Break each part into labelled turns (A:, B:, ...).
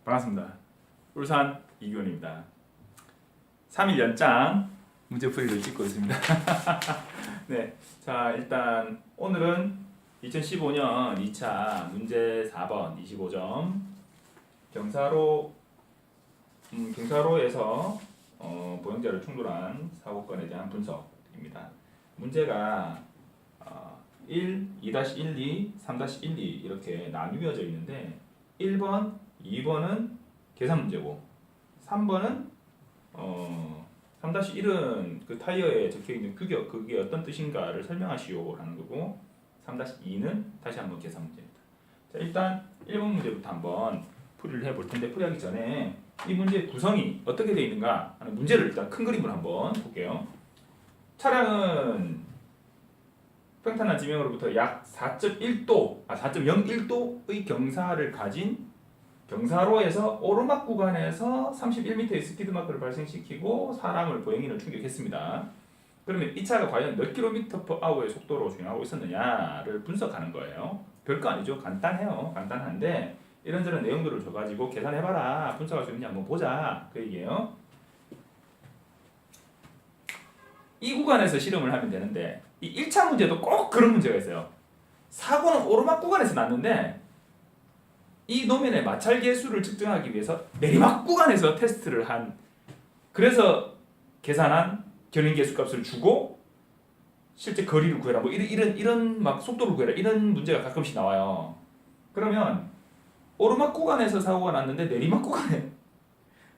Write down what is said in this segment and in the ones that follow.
A: 반갑습니다. 울산 이규원입니다. 3일 연장 문제풀이를 찍고 있습니다. 네, 자 일단 오늘은 2015년 2차 문제 4번 25점 경사로에서 보행자를 충돌한 사고건에 대한 분석입니다. 문제가 1, 2-12, 3-12 이렇게 나뉘어져 있는데 1번, 2번은 계산 문제고 3번은 3-1은 그 타이어에 적혀있는 규격, 그게 어떤 뜻인가를 설명하시오 라는 거고 3-2는 다시 한번 계산 문제입니다. 자, 일단 1번 문제부터 한번 풀이를 해볼 텐데 풀이하기 전에 이 문제의 구성이 어떻게 되어 있는가 하는 문제를 일단 큰 그림으로 한번 볼게요. 차량은 평탄한 지명으로부터 약 4.01도의 경사를 가진 경사로에서 오르막 구간에서 31m의 스피드마크를 발생시키고 사람을 보행인을 충격했습니다. 그러면 이 차가 과연 몇 km/h의 속도로 주행하고 있었느냐를 분석하는 거예요. 별거 아니죠. 간단해요. 간단한데 이런저런 내용들을 줘가지고 계산해봐라. 분석할 수 있는지 한번 보자. 그 얘기예요. 이 구간에서 실험을 하면 되는데 이 1차 문제도 꼭 그런 문제가 있어요. 사고는 오르막 구간에서 났는데 이 노면의 마찰 계수를 측정하기 위해서 내리막 구간에서 테스트를 한, 그래서 계산한 견인 계수 값을 주고 실제 거리를 구해라, 뭐 이런 막 속도를 구해라, 이런 문제가 가끔씩 나와요. 그러면 오르막 구간에서 사고가 났는데 내리막 구간에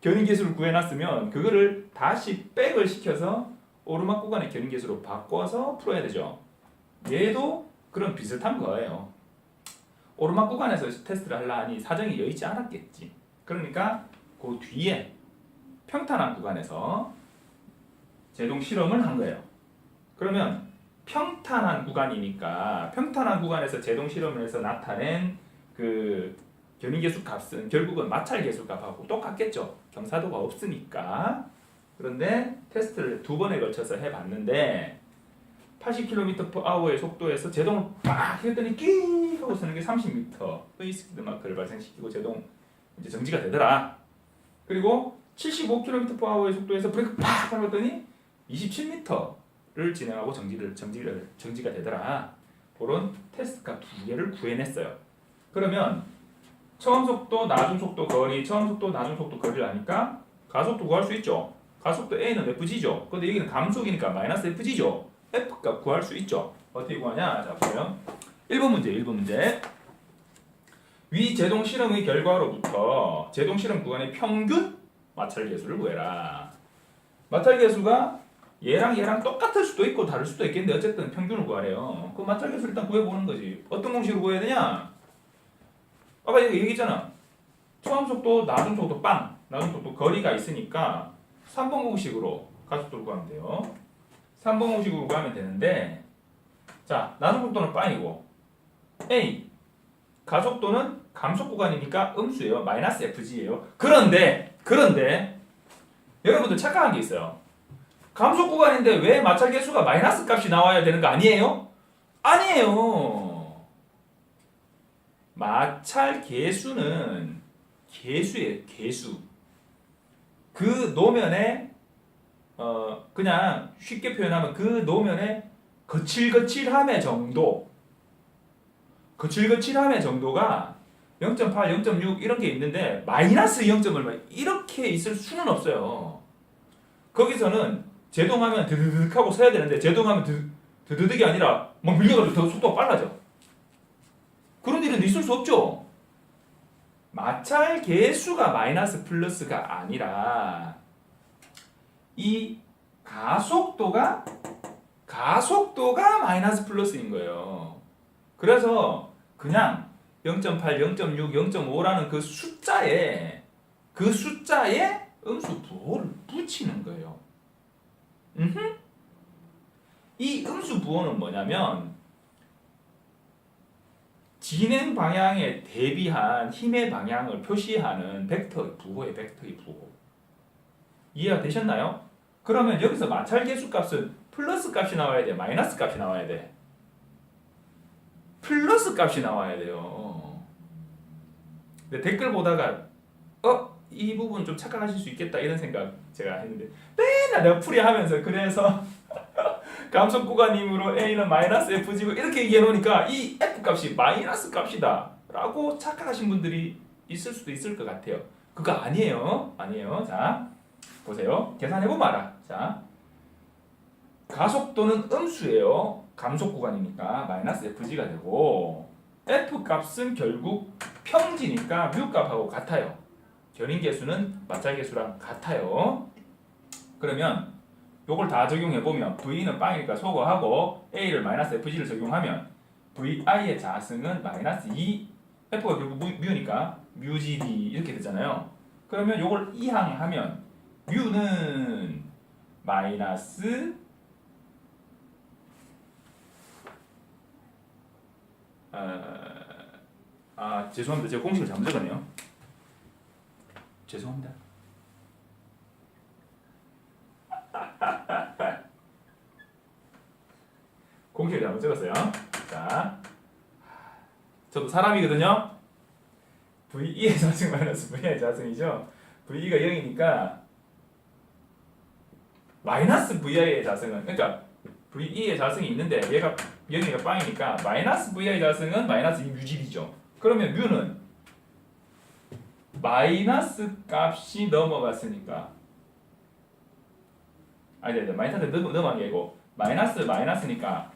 A: 견인 계수를 구해놨으면 그거를 다시 백을 시켜서 오르막 구간의 견인 계수로 바꿔서 풀어야 되죠. 얘도 그런 비슷한 거예요. 오르막 구간에서 테스트를 하려 하니 사정이 여의치 않았겠지. 그러니까 그 뒤에 평탄한 구간에서 제동 실험을 한 거예요. 그러면 평탄한 구간이니까 평탄한 구간에서 제동 실험을 해서 나타낸 그 견인계수 값은 결국은 마찰 계수 값하고 똑같겠죠. 경사도가 없으니까. 그런데 테스트를 두 번에 걸쳐서 해봤는데 80km/h의 속도에서 제동을 빡 했더니 끼 하고 서는 게 30m의 스피드마크를 발생시키고 제동 이제 정지가 되더라. 그리고 75km/h의 속도에서 브레이크 팍 밟았더니 27m를 진행하고 정지가 되더라. 그런 테스트값 두 개를 구해냈어요. 그러면 처음 속도, 나중 속도, 거리, 처음 속도, 나중 속도, 거리를 아니까 가속도 구할 수 있죠. 가속도 A는 FG죠. 근데 여기는 감속이니까 마이너스 FG죠. F값 구할 수 있죠. 어떻게 구하냐? 자, 보면 1번 문제. 위 제동 실험의 결과로부터 제동 실험 구간의 평균 마찰 계수를 구해라. 마찰 계수가 얘랑 똑같을 수도 있고 다를 수도 있겠는데 어쨌든 평균을 구하래요. 그 마찰 계수를 일단 구해보는 거지. 어떤 공식으로 구해야 되냐? 아까 얘기했잖아. 처음 속도, 나중 속도 빵, 나중 속도 거리가 있으니까 3번 공식으로 가속도를 구하면 돼요. 3번 공식으로 구하면 되는데, 자, 나중 속도는 빵이고 A, 가속도는 감속 구간이니까 음수예요. 마이너스 FG예요. 그런데 여러분들 착각한 게 있어요. 감속 구간인데 왜 마찰 계수가 마이너스 값이 나와야 되는 거 아니에요? 아니에요. 마찰 계수는 계수예요. 계수. 그 노면에 그냥 쉽게 표현하면 그 노면의 거칠거칠함의 정도가 0.8, 0.6 이런 게 있는데 마이너스 0.얼마 이렇게 있을 수는 없어요. 거기서는 제동하면 드드득 하고 서야 되는데 제동하면 드드득이 아니라 막 밀려가지고 더 속도가 빨라져. 그런 일은 있을 수 없죠. 마찰 계수가 마이너스 플러스가 아니라 이 가속도가 마이너스 플러스인 거예요. 그래서 그냥 0.8, 0.6, 0.5라는 그 숫자에 음수 부호를 붙이는 거예요. 이 음수 부호는 뭐냐면 진행 방향에 대비한 힘의 방향을 표시하는 벡터의 부호. 이해가 되셨나요? 그러면 여기서 마찰 계수 값은 플러스 값이 나와야 돼? 마이너스 값이 나와야 돼? 플러스 값이 나와야 돼요. 근데 댓글 보다가 이 부분 좀 착각하실 수 있겠다 이런 생각 제가 했는데 맨날 내가 풀이하면서 그래서 감속 구간이므로 A는 마이너스 F지고 이렇게 얘기해 놓으니까 이 F 값이 마이너스 값이다 라고 착각하신 분들이 있을 수도 있을 것 같아요. 그거 아니에요. 아니에요. 자 보세요. 계산해보면 알아. 자 가속도는 음수예요. 감속 구간이니까 마이너스 Fg가 되고 F 값은 결국 평지니까 뮤 값하고 같아요. 견인계수는 마찰계수랑 같아요. 그러면 요걸 다 적용해보면 V는 빵이니까 소거하고 A를 마이너스 FG를 적용하면 VI의 자승은 마이너스 2 F가 결국 뮤니까 뮤GD 이렇게 되잖아요. 그러면 요걸 이항하면 뮤는 마이너스 죄송합니다. 제가 공식을 잘못 적었네요. 죄송합니다. 공식을 잘못 적었어요. 자, 저도 사람이거든요. VE의 자승 마이너스 VI의 자승이죠. VE가 0이니까 마이너스 VI의 자승은 그러니까 VE의 자승이 있는데 얘가 0이가 빵이니까 마이너스 VI의 자승은 마이너스 2 뮤집이죠. 그러면 뮤는 마이너스 값이 넘어갔으니까 마이너스 넘어간 게 아니고 마이너스니까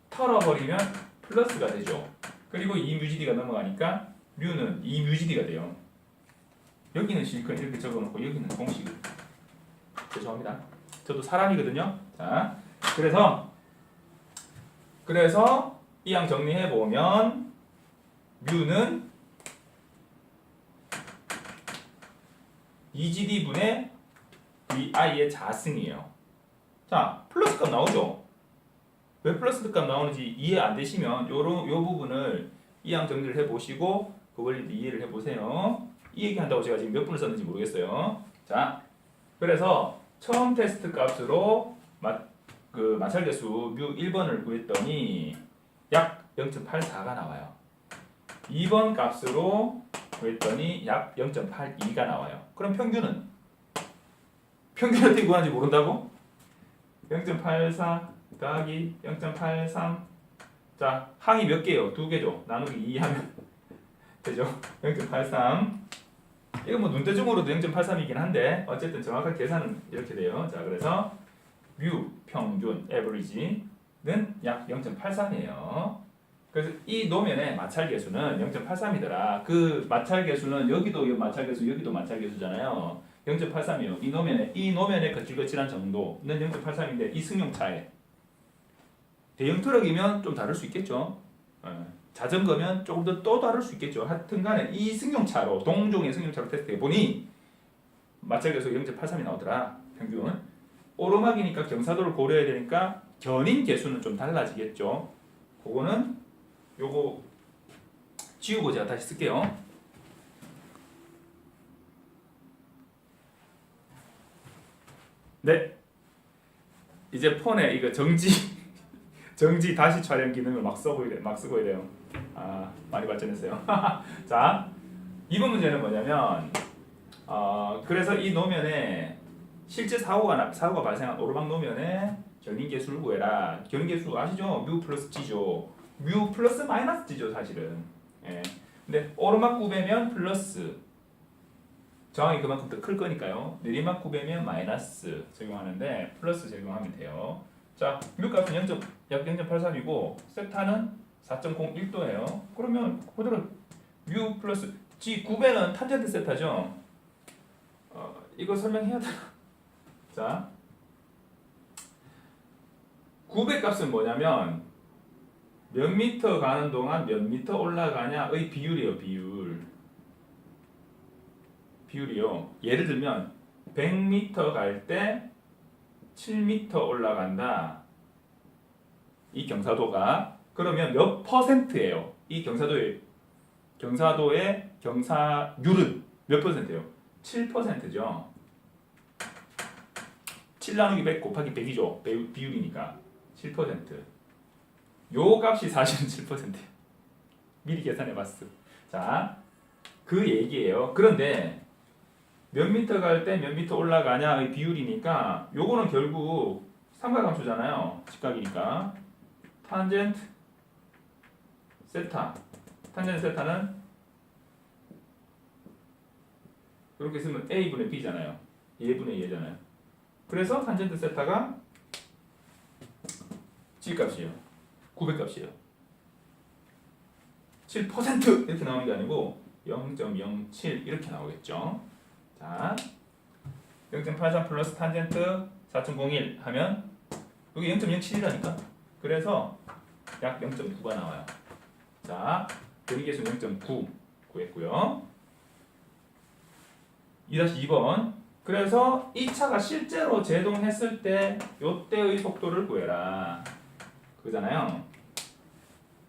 A: 털어버리면 플러스가 되죠. 그리고 2뮤지디가 넘어가니까 뮤는 2뮤지디가 돼요. 여기는 실컷 이렇게 적어놓고 여기는 공식. 죄송합니다. 저도 사람이거든요. 자, 그래서 이항 정리해 보면 뮤는 2GD분의 VI의 자승이에요. 자, 플러스 값 나오죠? 왜 플러스 값 나오는지 이해 안 되시면 요 부분을 이항 정리를 해보시고 그걸 이해를 해보세요. 이 얘기 한다고 제가 지금 몇 분을 썼는지 모르겠어요. 자, 그래서 처음 테스트 값으로 마찰계수 뮤 1번을 구했더니 약 0.84가 나와요. 2번 값으로 구했더니 약 0.82가 나와요. 그럼 평균은 어떻게 구하는지 모른다고? 0.84 더하기 0.83. 자, 항이 몇 개요? 2개죠. 나누기 2 하면 되죠. 0.83. 이거 뭐 눈대중으로도 0.83이긴 한데 어쨌든 정확한 계산은 이렇게 돼요. 자, 그래서 뮤 평균 average는 약 0.83이에요. 그래서 이 노면의 마찰계수는 0.83이더라. 그 마찰계수는 여기도 마찰계수, 여기도 마찰계수잖아요. 0.83이에요. 이 노면의 거칠거칠한 정도는 0.83인데 이 승용차에 대형 트럭이면 좀 다를 수 있겠죠. 자전거면 조금 더 또 다를 수 있겠죠. 하여튼간에 이 승용차로 동종의 승용차로 테스트해 보니 마찰계수 0.83이 나오더라. 평균. 오르막이니까 경사도를 고려해야 되니까 견인 계수는 좀 달라지겠죠. 그거는 요거 지우고 제가 다시 쓸게요. 네. 이제 폰에 이거 정지 다시 촬영 기능을 막 쓰고 이래요. 많이 발전했어요. 자, 이번 문제는 뭐냐면 그래서 이 노면에 실제 사고가 발생한 오르막 노면에 견인계수를 구해라. 견인계수 아시죠? 뮤 플러스 G죠. 뮤 플러스 마이너스 G죠 사실은. 예. 근데 오르막 9배면 플러스 저항이 그만큼 더 클 거니까요. 내리막 9배면 마이너스 적용하는데 플러스 적용하면 돼요. 자, 뮤 값은 약 0.83이고 세타는 4.01도예요. 그러면 그대로 뮤 플러스 G 9배는 탄젠트 세타죠. 이거 설명해야 되나? 자, 9배 값은 뭐냐면 몇 미터 가는 동안 몇 미터 올라가냐의 비율이에요. 비율이요. 예를 들면 100m 갈 때 7m 올라간다. 이 경사도가 그러면 몇 퍼센트예요? 이 경사도의 경사율은 몇 퍼센트예요? 7%죠. 7 나누기 100 곱하기 100이죠. 비율이니까 7%. 요 값이 사실은 7%예요. 미리 계산해봤어. 자, 그 얘기예요. 그런데 몇 미터 갈 때 몇 미터 올라가냐의 비율이니까 요거는 결국 삼각함수잖아요. 직각이니까 탄젠트 세타. 탄젠트 세타는 이렇게 쓰면 A분의 B잖아요. A분의 A잖아요. 그래서 탄젠트 세타가 G값이에요. 900값이에요. 7% 이렇게 나오는 게 아니고 0.07 이렇게 나오겠죠. 자, 0.83 플러스 탄젠트 4.01 하면 여기 0.07이라니까. 그래서 약 0.9가 나와요. 자, 대비계수는 0.9 구했고요. 2-2번. 그래서 이 차가 실제로 제동했을 때 요때의 속도를 구해라. 그거잖아요.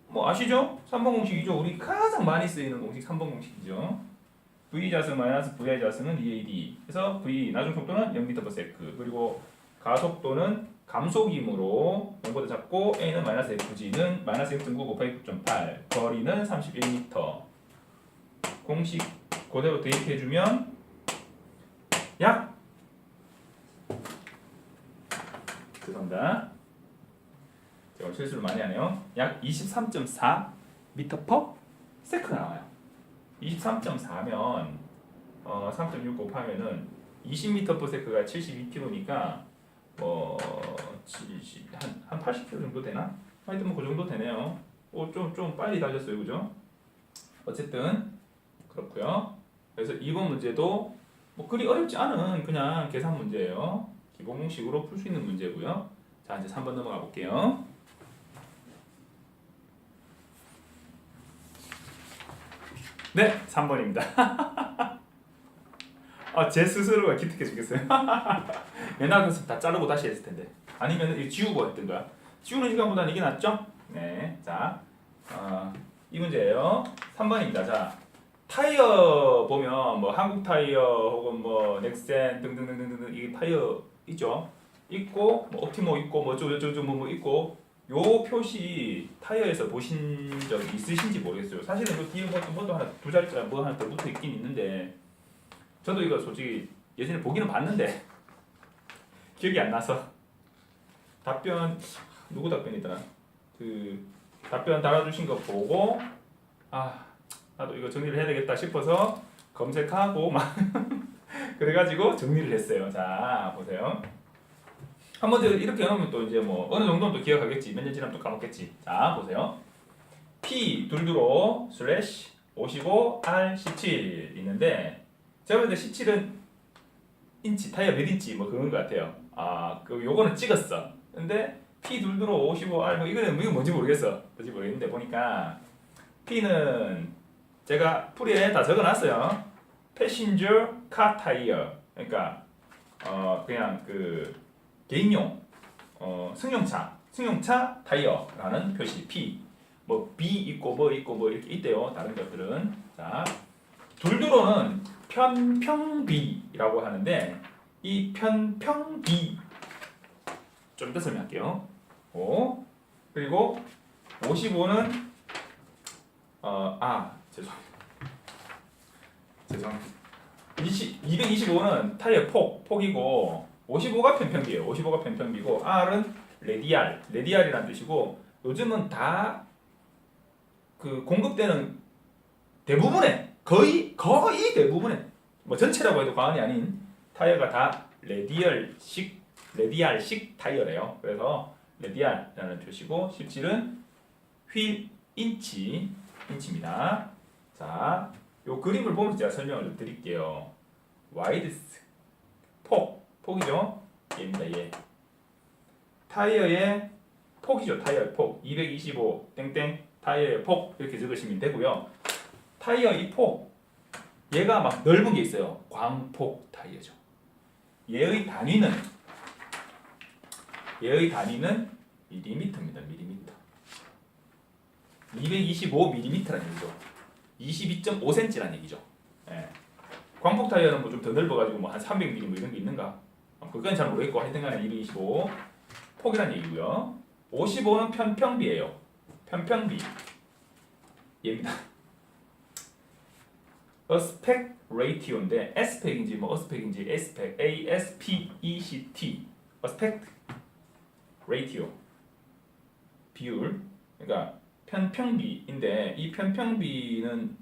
A: 뭐 아시죠? 3번 공식이죠. 우리 가장 많이 쓰이는 공식 3번 공식이죠. V 자승 마이너스 VI 자승은 EAD. 그래서 V 나중 속도는 0m/s. 그리고 가속도는 감속이므로 0보다 작고 A는 마이너스 FG는 마이너스 0.9 곱하기 9.8. 거리는 31m. 공식 그대로 대입해주면 약 죄송합니다. 제가 실수를 많이 하네요. 약 23.4 m/s가 나와요. 23.4면 3.6 곱하면은 20m/s가 72km니까 한 80km 정도 되나? 하여튼 뭐 그 정도 되네요. 좀 빨리 달렸어요, 그죠? 어쨌든 그렇고요. 그래서 이번 문제도 뭐 그리 어렵지 않은 그냥 계산 문제예요. 기본 공식으로 풀 수 있는 문제고요. 자, 이제 3번 넘어가 볼게요. 네, 3번입니다. 제 스스로가 기특해 죽겠어요. 옛날 같으면 다 자르고 다시 했을 텐데. 아니면 이거 지우고 했던 거야. 지우는 시간보다는 이게 낫죠? 네, 자, 이 문제예요. 3번입니다. 자, 타이어 보면 뭐 한국 타이어 혹은 뭐 넥센 등등등등등 이게 타이어 있죠? 있고 뭐 옵티모 있고 뭐 뭐 있고 요 표시 타이어에서 보신 적 있으신지 모르겠어요. 사실은 그 뒤에 뭐도 하나 두 자리짜 뭐 하나 더 붙어 있긴 있는데 저도 이거 솔직히 예전에 보기는 봤는데 기억이 안 나서 답변 누구 답변이더라? 그 답변 달아주신 거 보고 나도 이거 정리를 해야 되겠다 싶어서 검색하고 막 그래가지고 정리를 했어요. 자, 보세요. 한 번 이렇게 해놓으면 또 이제 뭐 어느 정도는 또 기억하겠지. 몇 년 지나면 또 까먹겠지. 자, 보세요. P 둘두로 슬래시 55 R 17 있는데 제가 볼 때 17은 인치, 타이어 몇 인치 뭐 그런 것 같아요. 요거는 찍었어. 근데 P 둘두로 55 R 뭐 이거 뭔지 모르겠어. 뭔지 모르겠는데 보니까 P는 제가 풀이에 다 적어놨어요. 패신저 카 타이어. 그러니까 그냥 그 개인용 승용차 타이어라는 표시 P. 뭐 B 있고 뭐 있고 뭐 이렇게 있대요. 다른 것들은. 자, 둘두로는 편평비라고 하는데 이 편평비 좀 이따 설명할게요. 그리고 55는 죄송합니다. 225는 타이어 폭이고 55가 편평비예요. 55가 편평비고 R은 레디알이라는 뜻이고 요즘은 다 그 공급되는 대부분의 거의 대부분의 뭐 전체라고 해도 과언이 아닌 타이어가 다 레디알식 타이어래요. 그래서 레디알이라는 표시고 17은 휠 인치입니다. 자, 요 그림을 보면서 제가 설명을 좀 드릴게요. 와이드스 폭이죠. 얘입니다. 얘. 타이어의 폭이죠. 타이어의 폭 225 땡땡 타이어의 폭 이렇게 적으시면 되고요. 타이어 이 폭 얘가 막 넓은 게 있어요. 광폭 타이어죠. 얘의 단위는 밀리미터입니다. 밀리미터. 225mm라는 얘기죠. 22.5cm라는 얘기죠. 예. 광폭 타이어는 뭐 좀 더 넓어가지고 뭐 한 300mm 뭐 이런 게 있는가? 그건 잘 모르겠고 하여튼간에 225 폭이라는 얘기고요. 55는 편평비예요. 편평비 얘입니다. aspect ratio인데 aspect인지 뭐 aspect인지 aspect A-S-P-E-C-T aspect ratio 비율 그러니까 편평비인데 이 편평비는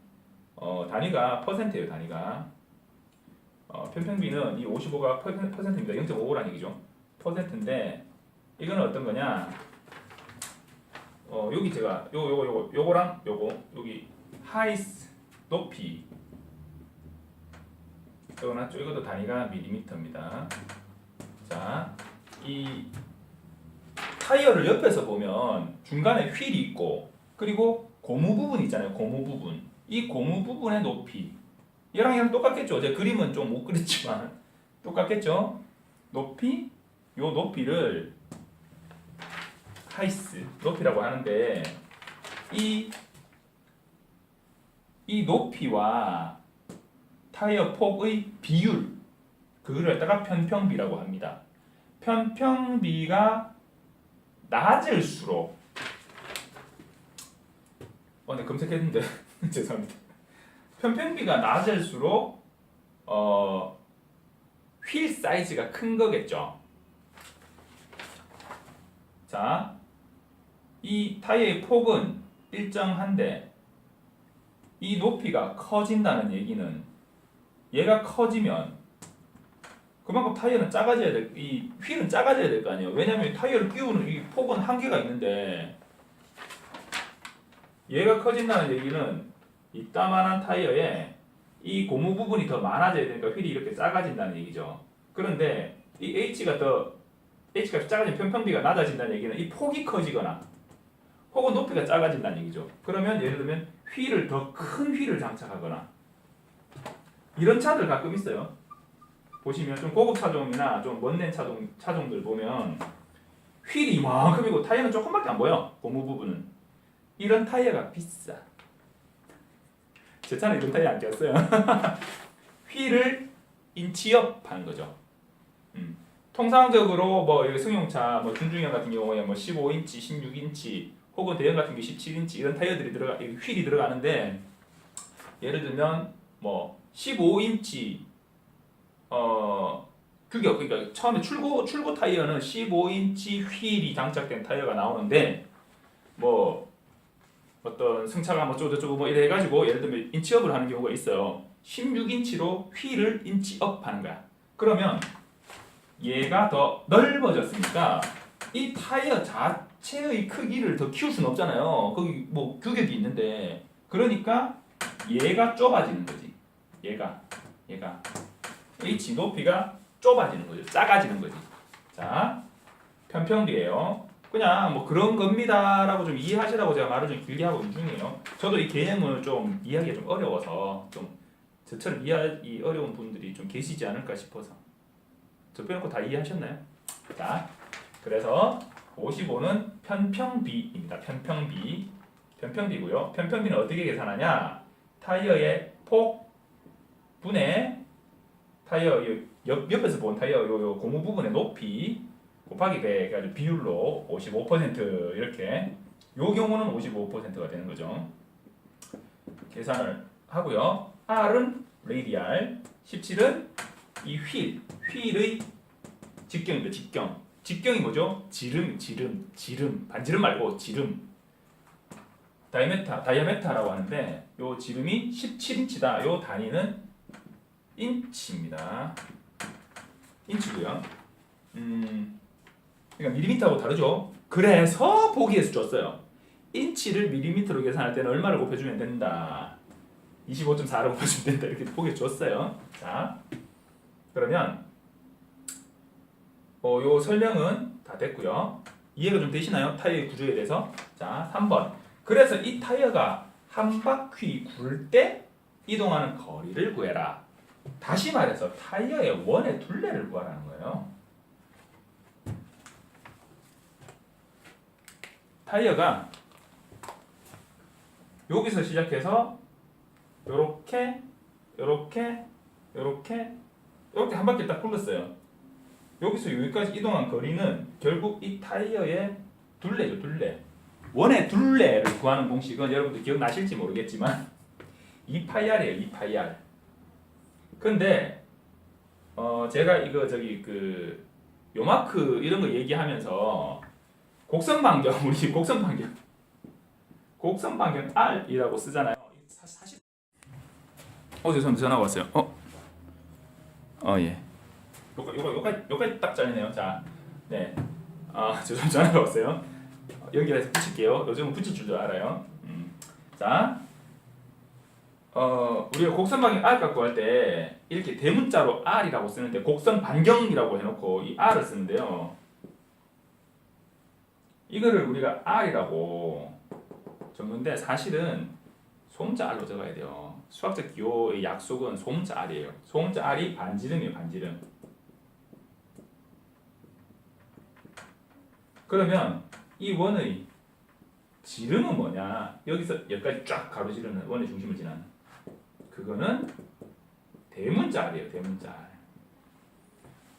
A: 단위가 퍼센트예요 단위가 편평비는 이 55가 퍼센트입니다 0.55라는 얘기죠 퍼센트인데 이거는 어떤 거냐 여기 제가 요거랑 요거 여기 하이스 높이 이것도 단위가 밀리미터입니다. 자, 이 타이어를 옆에서 보면 중간에 휠이 있고 그리고 고무 부분 있잖아요. 고무 부분. 이 고무 부분의 높이 얘랑 똑같겠죠. 제 그림은 좀 못 그렸지만 똑같겠죠. 높이 요 높이를 하이스 높이라고 하는데 이 높이와 타이어 폭의 비율 그거를 갖다가 편평비라고 합니다. 편평비가 낮을수록 네 검색했는데 죄송합니다. 편평비가 낮을수록 휠 사이즈가 큰 거겠죠. 자, 이 타이어의 폭은 일정한데 이 높이가 커진다는 얘기는 얘가 커지면 그만큼 타이어는 작아져야 될, 이 휠은 작아져야 될 거 아니에요. 왜냐면 타이어를 끼우는 이 폭은 한계가 있는데 얘가 커진다는 얘기는 이따만한 타이어에 이 고무 부분이 더 많아져야 되니까 휠이 이렇게 작아진다는 얘기죠. 그런데 이 H가 작아지면 편평비가 낮아진다는 얘기는 이 폭이 커지거나 혹은 높이가 작아진다는 얘기죠. 그러면 예를 들면 휠을 더 큰 휠을 장착하거나 이런 차들 가끔 있어요. 보시면 좀 고급 차종이나 좀 멋낸 차종들 보면 휠이 이만큼이고 타이어는 조금밖에 안 보여. 고무 부분은. 이런 타이어가 비싸. 제 차는 이런 타이어 안 꼈어요. 휠을 인치업 하는 거죠. 통상적으로 뭐 승용차, 뭐 준중형 같은 경우에 뭐 15인치, 16인치 혹은 대형 같은 경우 17인치 이런 타이어들이 휠이 들어가는데 예를 들면 뭐 15인치 규격 그러니까 처음에 출고 타이어는 15인치 휠이 장착된 타이어가 나오는데 뭐 어떤 승차가 뭐 저쩌고 뭐 이래 가지고 예를 들면 인치업을 하는 경우가 있어요. 16인치로 휠을 인치업 하는 거야. 그러면 얘가 더 넓어졌으니까 이 타이어 자체의 크기를 더 키울 수는 없잖아요. 거기 뭐 규격이 있는데 그러니까 얘가 좁아지는 거지. 얘가 H 높이가 좁아지는 거죠. 작아지는 거지. 자, 편평비예요. 그냥 뭐 그런 겁니다라고 좀 이해하시라고 제가 말을 좀 길게 하고 있는 중이에요. 저도 이 개념을 좀 이해하기가 좀 어려워서 좀 저처럼 이해하기 어려운 분들이 좀 계시지 않을까 싶어서 저 빼놓고 다 이해하셨나요? 자, 그래서 55는 편평비입니다. 편평비고요. 편평비는 어떻게 계산하냐? 타이어의 폭 분의 타이어 옆에서 본 타이어 요 고무 부분의 높이 곱하기 100 해가지고 비율로 55% 이렇게 요 경우는 55%가 되는 거죠. 계산을 하고요. R은 레디알, 17은 이 휠의 직경입니다. 직경이 뭐죠? 지름, 반지름 말고 지름. 다이아메타라고 하는데 요 지름이 17인치다. 요 단위는 인치입니다. 인치고요. 그러니까 밀리미터하고 다르죠. 그래서 보기에서 줬어요. 인치를 밀리미터로 계산할 때는 얼마를 곱해주면 된다. 25.4로 곱해주면 된다. 이렇게 보기에서 줬어요. 자, 그러면 요 설명은 다 됐고요. 이해가 좀 되시나요? 타이어의 구조에 대해서. 자, 3번. 그래서 이 타이어가 한 바퀴 굴 때 이동하는 거리를 구해라. 다시 말해서 타이어의 원의 둘레를 구하라는 거예요. 타이어가 여기서 시작해서 요렇게 한 바퀴 딱 굴렀어요. 여기서 여기까지 이동한 거리는 결국 이 타이어의 둘레죠, 둘레. 원의 둘레를 구하는 공식은 여러분들 기억나실지 모르겠지만 2파이r이에요. 2파이r. 근데 제가 이거 요마크 이런 거 얘기하면서 곡선 반경 우리 곡선 반경 r이라고 쓰잖아요. 사실 죄송합니다. 전화가 왔어요. 예. 요까지 딱 잘리네요. 자, 네. 죄송합니다. 전화가 왔어요. 연결해서 붙일게요. 요즘은 붙일 줄 알아요. 자, 우리가 곡선 반경 r 갖고 할 때 이렇게 대문자로 r이라고 쓰는데 곡선 반경이라고 해놓고 이 r을 쓰는데요. 이거를 우리가 r이라고 적는데 사실은 소문자 r로 적어야 돼요. 수학적 기호의 약속은 소문자 r이에요. 소문자 r이 반지름이에요. 반지름. 그러면 이 원의 지름은 뭐냐? 여기서 여기까지 쫙 가로지르는 원의 중심을 지나는 그거는 대문자 r이에요. 대문자 r.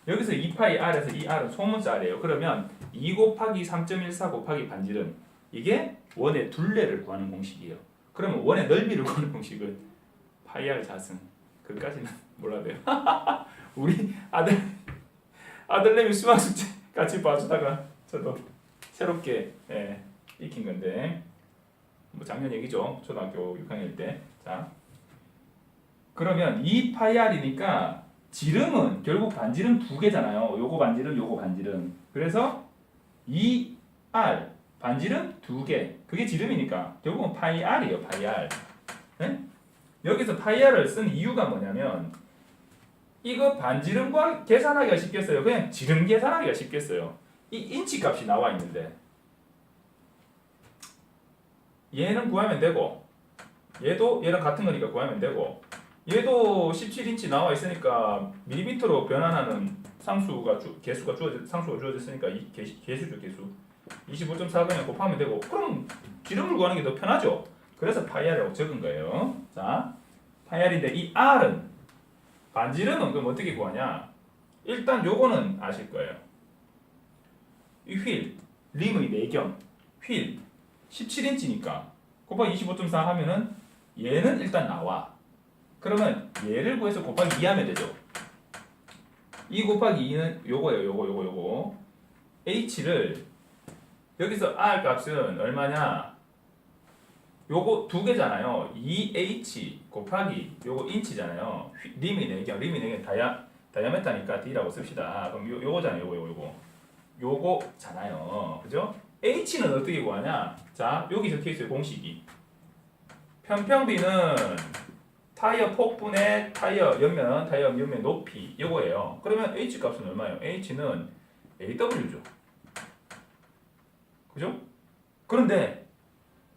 A: 여기서 2파이 r에서 이 r은 소문자 r이에요. 그러면 2 곱하기 3.14 곱하기 반지름 이게 원의 둘레를 구하는 공식이에요. 그러면 원의 넓이를 구하는 공식은 파이 r 자승. 그까지는 몰라도 돼요. 우리 아들내미 수학 숙제 같이 봐주다가 저도 새롭게 익힌 건데 뭐 작년 얘기죠. 초등학교 6학년 때. 자, 그러면 2파이r이니까 지름은 결국 반지름 두 개잖아요. 요거 반지름, 요거 반지름. 그래서 2r 반지름 두 개. 그게 지름이니까 결국은 파이r이에요. 파이r. 네? 여기서 파이r을 쓴 이유가 뭐냐면 이거 반지름과 계산하기가 쉽겠어요. 그냥 지름 계산하기가 쉽겠어요. 이 인치 값이 나와 있는데 얘는 구하면 되고 얘도 얘랑 같은 거니까 구하면 되고 얘도 17인치 나와 있으니까 밀리미터로 변환하는 상수가 주어졌으니까 이 개수죠. 개수 25.4 그냥 곱하면 되고 그럼 지름을 구하는 게 더 편하죠. 그래서 파이r이라고 적은 거예요. 자, 파이r인데 이 r은 반지름은 그럼 어떻게 구하냐? 일단 요거는 아실 거예요. 이 휠, 림의 내경, 휠 17인치니까 곱하기 25.4 하면은 얘는 일단 나와. 그러면 얘를 구해서 곱하기 2 하면 되죠. 2 곱하기 2는 요거예요. 요거. h를 여기서 r 값은 얼마냐? 요거 두 개잖아요. 2h 곱하기 요거 인치잖아요. 림의 내경 다이아메타니까 d라고 씁시다. 그럼 요거잖아요. 요거잖아요. 그죠? h는 어떻게 구하냐? 자, 여기 적혀 있어요. 공식이. 편평비는 타이어 폭분의 타이어 옆면 높이 요거예요. 그러면 h 값은 얼마예요? h는 aw죠. 그죠? 그런데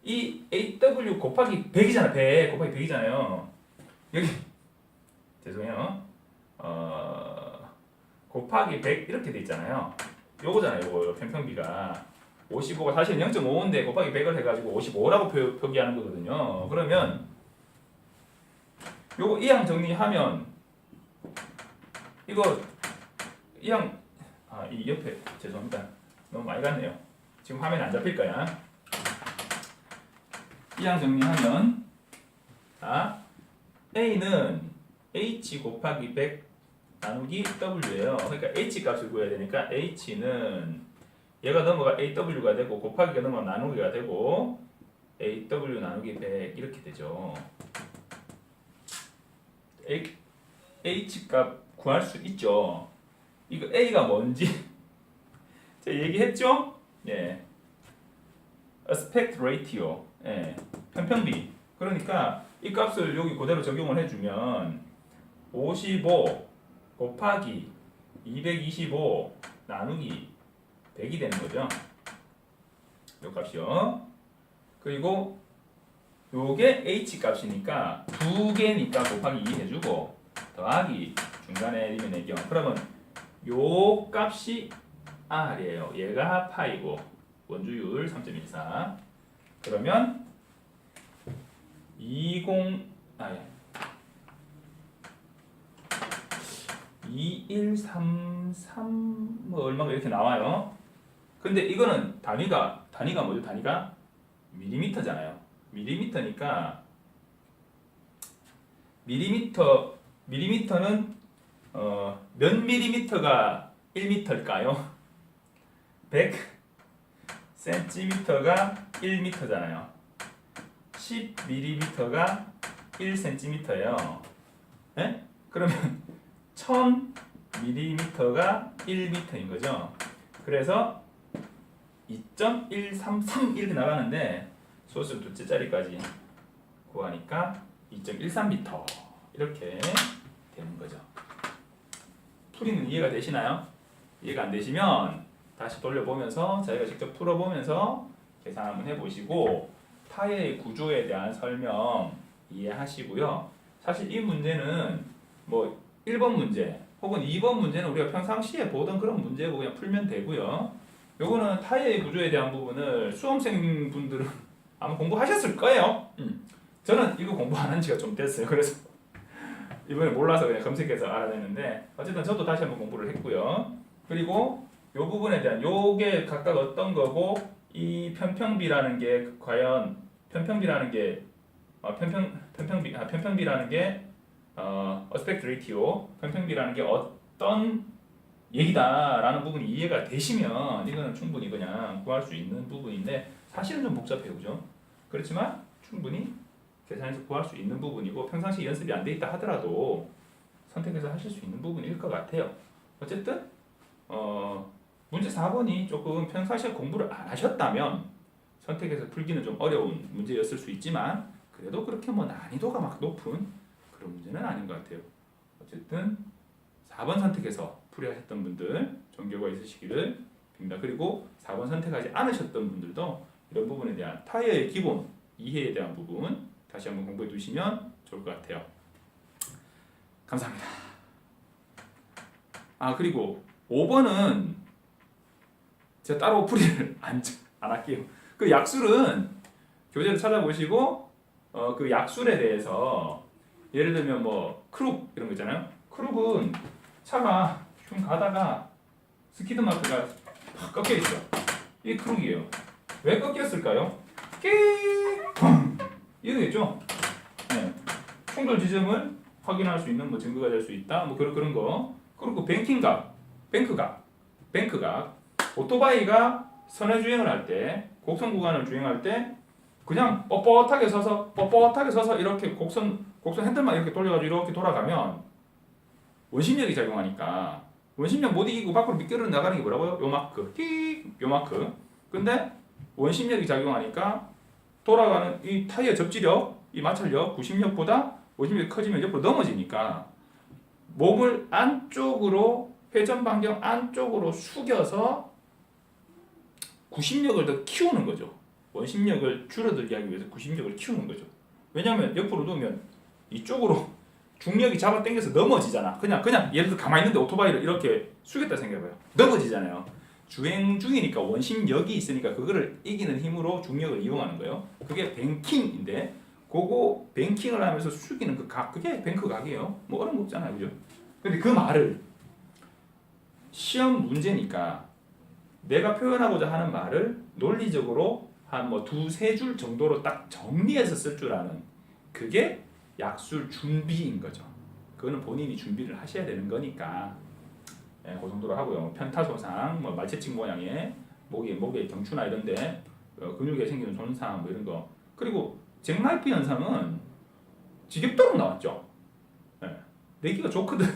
A: 이 aw 곱하기 100이잖아. 100 곱하기 100이잖아요. 여기 죄송해요. 곱하기 100 이렇게 돼 있잖아요. 요거잖아요. 요거 편평비가 55가 사실 0.5인데 곱하기 100을 해가지고 55라고 표기하는 거거든요. 그러면 요거 이항 정리하면 이거 이항 이 옆에 죄송합니다. 너무 많이 갔네요. 지금 화면 안 잡힐 거야. 이항 정리하면 자 A는 H 곱하기 100 나누기 W예요. 그러니까 H 값을 구해야 되니까 H는 얘가 넘어가 AW가 되고 곱하기가 넘어가 나누기가 되고 AW 나누기 100 이렇게 되죠. H 값 구할 수 있죠. 이거 A가 뭔지 제가 얘기했죠? 예. aspect ratio. 예. 편평비. 그러니까 이 값을 여기 그대로 적용을 해주면 55 곱하기 225 나누기 100이 되는 거죠. 요 값이요. 그리고 요게 h 값이니까 두 개니까 곱하기 2 해주고 더하기 중간에 리면 내경. 그러면 요 값이 r이에요. 얘가 파이고 원주율 3.14. 그러면 2133 뭐 얼마가 이렇게 나와요. 근데 이거는 단위가 뭐죠? 단위가 밀리미터잖아요. 밀리미터니까 밀리미터는 몇 밀리미터가 1미터일까요? 100 센티미터가 1미터잖아요. 10 밀리미터가 1cm예요. 네? 그러면 1000 밀리미터가 1미터인 거죠. 그래서 2.133 이렇게 나가는데 소수 둘째 자리까지 구하니까 2.13m 이렇게 되는 거죠. 풀이는 이해가 되시나요? 이해가 안 되시면 다시 돌려보면서 자기가 직접 풀어보면서 계산 한번 해보시고 타이어의 구조에 대한 설명 이해하시고요. 사실 이 문제는 뭐 1번 문제 혹은 2번 문제는 우리가 평상시에 보던 그런 문제고 그냥 풀면 되고요. 요거는 타이어의 구조에 대한 부분을 수험생분들은 아마 공부하셨을 거예요. 저는 이거 공부 안 한 지가 좀 됐어요. 그래서 이번에 몰라서 그냥 검색해서 알아냈는데 어쨌든 저도 다시 한번 공부를 했고요. 그리고 요 부분에 대한 요게 각각 어떤 거고 이 편평비라는 게 과연 편평비라는 게 편평비라는 게 어스펙트 레이티오 편평비라는 게 어떤 얘기다라는 부분이 이해가 되시면 이거는 충분히 그냥 구할 수 있는 부분인데 사실은 좀 복잡해요, 그죠? 그렇지만 충분히 계산해서 구할 수 있는 부분이고 평상시 연습이 안 돼 있다 하더라도 선택해서 하실 수 있는 부분일 것 같아요. 어쨌든 문제 4번이 조금 평상시에 공부를 안 하셨다면 선택해서 풀기는 좀 어려운 문제였을 수 있지만 그래도 그렇게 뭐 난이도가 막 높은 그런 문제는 아닌 것 같아요. 어쨌든 4번 선택해서 풀이하셨던 분들 정교가 있으시기를 빕니다. 그리고 4번 선택하지 않으셨던 분들도 이런 부분에 대한 타이어의 기본 이해에 대한 부분 다시 한번 공부해 두시면 좋을 것 같아요. 감사합니다. 그리고 5번은 제가 따로 풀이를 안 할게요. 그 약술은 교재를 찾아보시고 그 약술에 대해서 예를 들면 뭐 크룩 이런 거 있잖아요. 크룩은 차가 좀 가다가 스키드 마크가 팍 꺾여 있어. 이게 크룩이에요. 왜 꺾였을까요? 이거겠죠? 네. 충돌 지점을 확인할 수 있는 뭐 증거가 될 수 있다. 뭐 그런 거. 그리고 뱅크각. 오토바이가 선회 주행을 할 때, 곡선 구간을 주행할 때 그냥 뻣뻣하게 서서 이렇게 곡선 핸들만 이렇게 돌려가지고 이렇게 돌아가면 원심력이 작용하니까 원심력 못 이기고 밖으로 미끄러 나가는 게 뭐라고요? 요 마크. 근데 원심력이 작용하니까 돌아가는 이 타이어 접지력, 이 마찰력, 구심력보다 원심력이 커지면 옆으로 넘어지니까 몸을 안쪽으로 회전 반경 안쪽으로 숙여서 구심력을 더 키우는 거죠. 원심력을 줄어들게 하기 위해서 구심력을 키우는 거죠. 왜냐하면 옆으로 놓으면 이쪽으로 중력이 잡아 당겨서 넘어지잖아. 그냥 예를 들어 가만히 있는데 오토바이를 이렇게 숙였다 생각해봐요. 넘어지잖아요. 주행 중이니까 원심력이 있으니까 그거를 이기는 힘으로 중력을 이용하는 거예요. 그게 뱅킹인데 그거 뱅킹을 하면서 숙이는 그 각, 그게 뱅크각이에요. 뭐 어려운 거 없잖아요, 그죠? 근데 그 말을 시험 문제니까 내가 표현하고자 하는 말을 논리적으로 한 뭐 두세 줄 정도로 딱 정리해서 쓸 줄 아는 그게 약술 준비인 거죠. 그거는 본인이 준비를 하셔야 되는 거니까 그 정도로 하고요. 편타손상, 뭐 말채찍 모양의 목의 경추나 이런데 근육에 생기는 손상 뭐 이런 거. 그리고 잭나이프 현상은 지겹도록 나왔죠. 내기가 좋거든.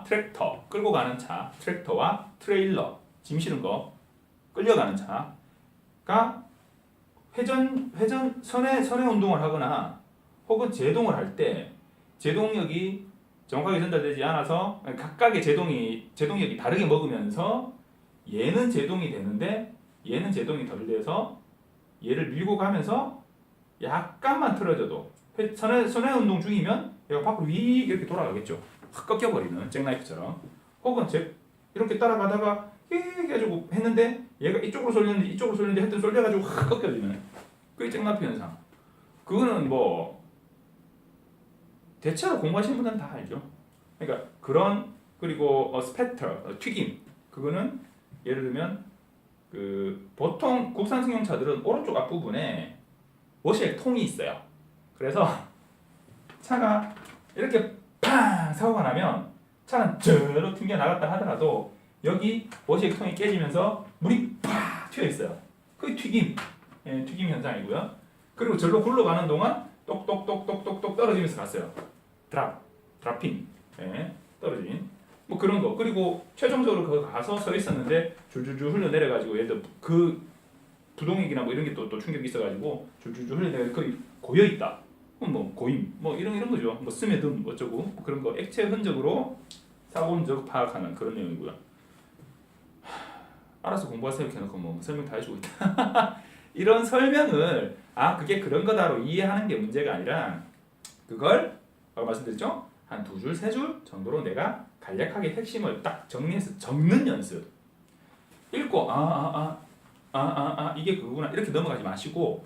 A: 트랙터 끌고 가는 차, 트랙터와 트레일러 짐 실은 거 끌려가는 차가 선회 운동을 하거나 혹은 제동을 할 때 제동력이 정확하게 전달되지 않아서 각각의 제동력이 다르게 먹으면서 얘는 제동이 되는데 얘는 제동이 덜 돼서 얘를 밀고 가면서 약간만 틀어져도 선회 운동 중이면 얘가 밖으로 위 이렇게 돌아가겠죠. 확 꺾여버리는 잭나이프처럼. 혹은 이렇게 따라가다가 해가지고 했는데 얘가 이쪽으로 쏠렸는데 하여튼 쏠려가지고 확 꺾여지는 그게 잭나이프 현상. 그거는 뭐 대체로 공부하시는 분들은 다 알죠. 그러니까 그리고 스패터, 튀김. 그거는 예를 들면 그 보통 국산 승용차들은 오른쪽 앞부분에 워시액 통이 있어요. 그래서 차가 이렇게 팡 사고가 나면 차는 저로 튕겨 나갔다 하더라도 여기 워시액 통이 깨지면서 물이 팍 튀어 있어요. 그게 튀김, 튀김 현상이고요. 그리고 절로 굴러가는 동안 똑똑똑똑똑똑 떨어지면서 갔어요. 드랍핑, 떨어진 뭐 그런 거. 그리고 최종적으로 그 가서 서 있었는데 줄줄줄 흘러 내려가지고 예를 들어 그 부동액이나 뭐 이런 게 또 충격이 있어가지고 줄줄줄 흘러 내려 거의 고여 있다. 뭐 고임, 뭐 이런 거죠. 뭐 스며든 어쩌고 뭐 그런 거 액체 흔적으로 사고 흔적 파악하는 그런 내용이고요. 알아서 공부하세요. 해놓고 뭐 설명 다 해주고 있다. 이런 설명을 그게 그런 거다로 이해하는 게 문제가 아니라 그걸 아까 말씀드렸죠? 한 2줄, 3줄 정도로 내가 간략하게 핵심을 딱 정리해서 적는 연습. 읽고 이게 그거구나 이렇게 넘어가지 마시고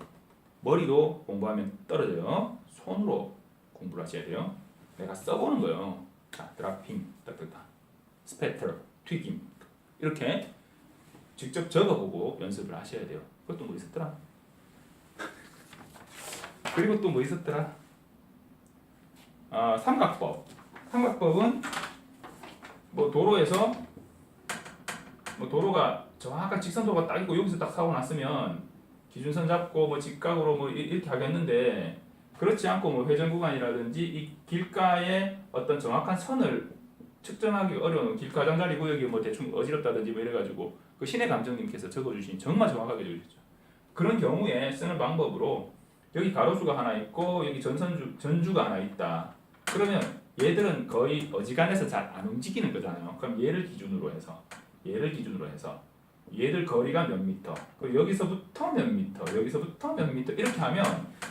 A: 머리로 공부하면 떨어져요. 손으로 공부를 하셔야 돼요. 내가 써보는 거예요. 드라핑, 딱딱딱, 스패터, 튀김 이렇게 직접 적어보고 연습을 하셔야 돼요. 그것도 뭐 있었더라? 그리고 또 뭐 있었더라? 삼각법. 삼각법은 뭐 도로에서 뭐 도로가 정확한 직선도가 딱 있고 여기서 딱 사고 났으면 기준선 잡고 뭐 직각으로 뭐 이렇게 하겠는데 그렇지 않고 뭐 회전 구간이라든지 이 길가의 어떤 정확한 선을 측정하기 어려운 길가 장자리 구역이 뭐 대충 어지럽다든지 뭐 이래가지고 그 신의 감정님께서 적어주신 정말 정확하게 적어주셨죠. 그런 경우에 쓰는 방법으로 여기 가로수가 하나 있고 여기 전주가 하나 있다. 그러면 얘들은 거의 어지간해서 잘 안 움직이는 거잖아요. 그럼 얘를 기준으로 해서 얘들 거리가 몇 미터, 그리고 여기서부터 몇 미터, 여기서부터 몇 미터 이렇게 하면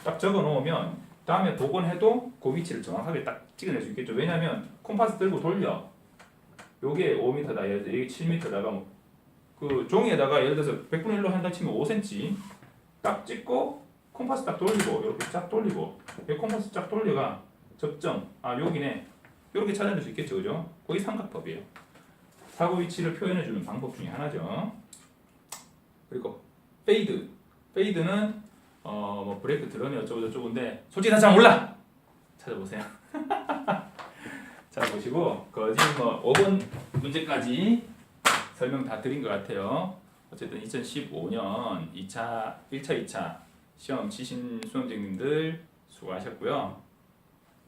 A: 딱 적어 놓으면 다음에 복원해도 그 위치를 정확하게 딱 찍어낼 수 있겠죠. 왜냐하면 콤파스 들고 돌려. 요게 5m다, 예를 들어 이게 7m다가 그 종이에다가 예를 들어서 100분의 1로 한다 치면 5cm 딱 찍고 콤파스 딱 돌리고 이렇게 쫙 돌리고 이 콤파스 쫙 돌려가 접점 여기네 이렇게 찾아낼 수 있겠죠, 그죠? 거기 삼각법이에요. 사고 위치를 표현해주는 방법 중에 하나죠. 그리고 페이드는 뭐 브레이크 드럼이 어쩌고 저쩌고인데 솔직히 난 잘 몰라. 찾아보세요. 찾아보시고 거진 뭐 5번 문제까지 설명 다 드린 것 같아요. 어쨌든 2015년 1차, 2차 시험 치신 수험생님들 수고하셨고요.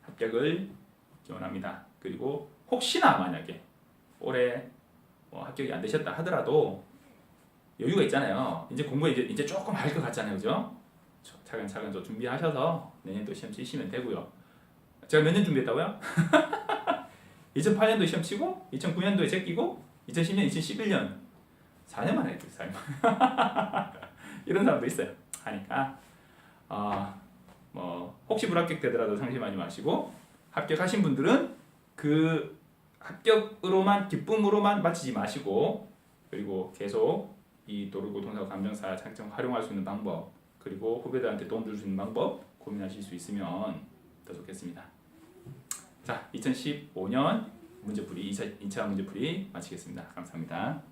A: 합격을 기원합니다. 그리고 혹시나 만약에 올해 합격이 안 되셨다 하더라도 여유가 있잖아요. 이제 공부 이제 조금 할 것 같잖아요, 그죠? 차근차근 좀 준비하셔서 내년도 시험 치시면 되고요. 제가 몇 년 준비했다고요? 2008년도 시험 치고 2009년도에 제끼고 2010년, 2011년 4년 만에 했죠, 4년. 이런 사람도 있어요. 하니까 뭐 혹시 불합격 되더라도 상심하지 마시고 합격하신 분들은 그 합격으로만 기쁨으로만 마치지 마시고 그리고 계속 이 도로교통사고 감정사 장점 활용할 수 있는 방법 그리고 후배들한테 도움 줄 수 있는 방법 고민하실 수 있으면 더 좋겠습니다. 자, 2015년 문제풀이 2차 문제풀이 마치겠습니다. 감사합니다.